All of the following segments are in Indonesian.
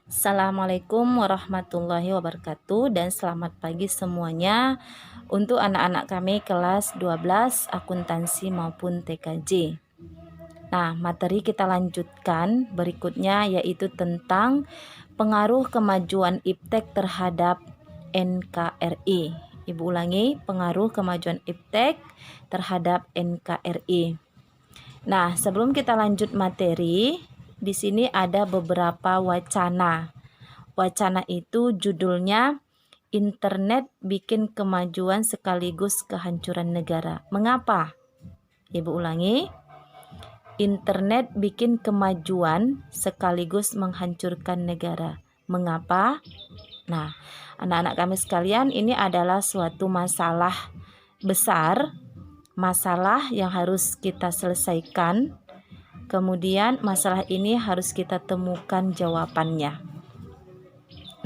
Assalamualaikum warahmatullahi wabarakatuh dan selamat pagi semuanya untuk anak-anak kami kelas 12 akuntansi maupun TKJ. Nah, materi kita lanjutkan berikutnya yaitu tentang pengaruh kemajuan iptek terhadap NKRI. Ibu ulangi, pengaruh kemajuan iptek terhadap NKRI. Nah, sebelum kita lanjut materi, di sini ada beberapa wacana. Wacana itu judulnya Internet bikin kemajuan sekaligus kehancuran negara. Mengapa? Ibu ulangi. Internet bikin kemajuan sekaligus menghancurkan negara. Mengapa? Nah, anak-anak kami sekalian, ini adalah suatu masalah besar, masalah yang harus kita selesaikan. Kemudian masalah ini harus kita temukan jawabannya.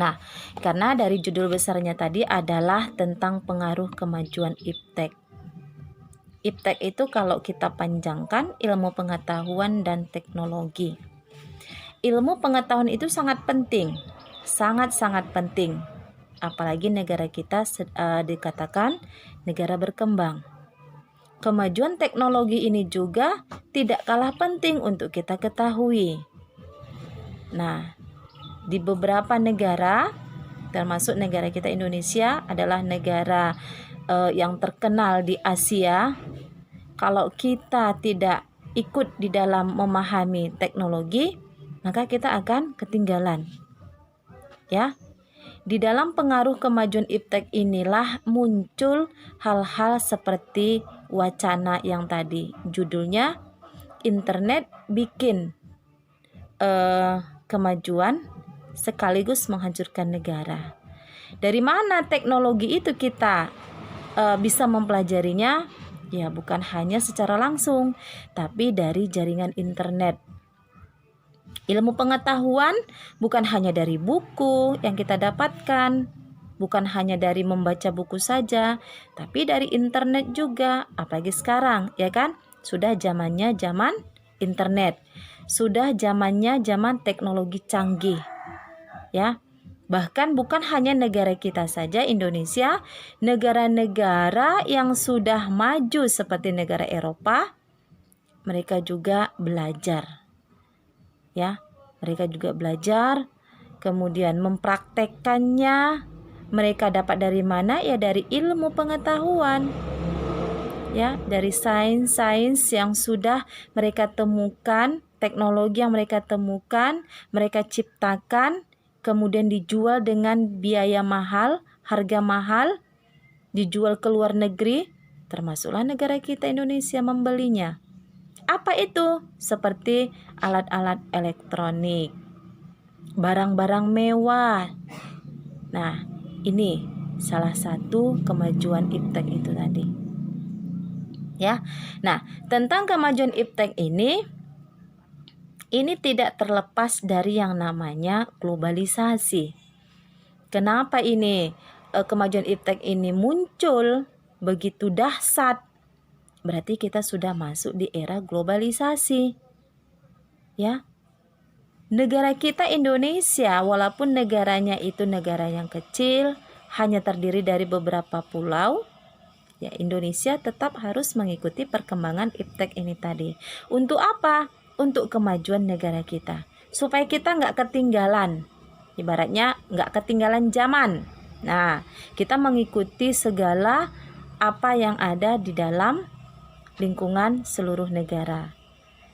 Nah, karena dari judul besarnya tadi adalah tentang pengaruh kemajuan iptek. Iptek itu kalau kita panjangkan ilmu pengetahuan dan teknologi. Ilmu pengetahuan itu sangat penting, sangat-sangat penting. Apalagi negara kita dikatakan negara berkembang. Kemajuan teknologi ini juga tidak kalah penting untuk kita ketahui. Nah, di beberapa negara, termasuk negara kita Indonesia adalah negara yang terkenal di Asia. Kalau kita tidak ikut di dalam memahami teknologi, maka kita akan ketinggalan. Ya. Di dalam pengaruh kemajuan iptek inilah muncul hal-hal seperti wacana yang tadi. Judulnya Internet bikin kemajuan sekaligus menghancurkan negara. Dari mana teknologi itu kita bisa mempelajarinya? Ya, bukan hanya secara langsung, tapi dari jaringan internet. Ilmu pengetahuan bukan hanya dari buku yang kita dapatkan, bukan hanya dari membaca buku saja, tapi dari internet juga. Apalagi sekarang, ya kan? Sudah zamannya zaman internet. Sudah zamannya zaman teknologi canggih. Ya. Bahkan bukan hanya negara kita saja, Indonesia, negara-negara yang sudah maju seperti negara Eropa, mereka juga belajar. Ya, mereka juga belajar, kemudian mempraktekkannya. Mereka dapat dari mana? Ya, dari ilmu pengetahuan. Ya, dari sains yang sudah mereka temukan, teknologi yang mereka temukan, mereka ciptakan, kemudian dijual dengan biaya mahal, harga mahal, dijual ke luar negeri, termasuklah negara kita Indonesia membelinya. Apa itu? Seperti alat-alat elektronik, barang-barang mewah. Nah, ini salah satu kemajuan iptek itu tadi. Ya. Nah, tentang kemajuan iptek ini tidak terlepas dari yang namanya globalisasi. Kenapa ini kemajuan iptek ini muncul begitu dahsyat? Berarti kita sudah masuk di era globalisasi. Ya. Negara kita Indonesia, walaupun negaranya itu negara yang kecil, hanya terdiri dari beberapa pulau, ya Indonesia tetap harus mengikuti perkembangan iptek ini tadi. Untuk apa? Untuk kemajuan negara kita. Supaya kita nggak ketinggalan. Ibaratnya nggak ketinggalan zaman. Nah, kita mengikuti segala apa yang ada di dalam lingkungan seluruh negara.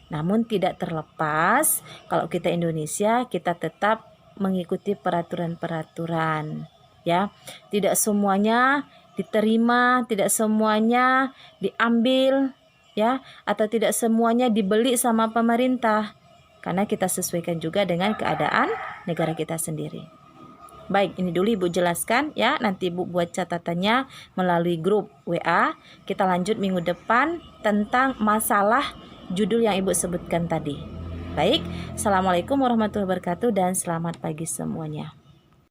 Namun tidak terlepas kalau kita Indonesia, kita tetap mengikuti peraturan-peraturan, ya. Tidak semuanya diterima, tidak semuanya diambil, ya, atau tidak semuanya dibeli sama pemerintah. Karena kita sesuaikan juga dengan keadaan negara kita sendiri. Baik, ini dulu Ibu jelaskan ya. Nanti Ibu buat catatannya melalui grup WA. Kita lanjut minggu depan tentang masalah judul yang Ibu sebutkan tadi. Baik, Assalamualaikum warahmatullahi wabarakatuh dan selamat pagi semuanya.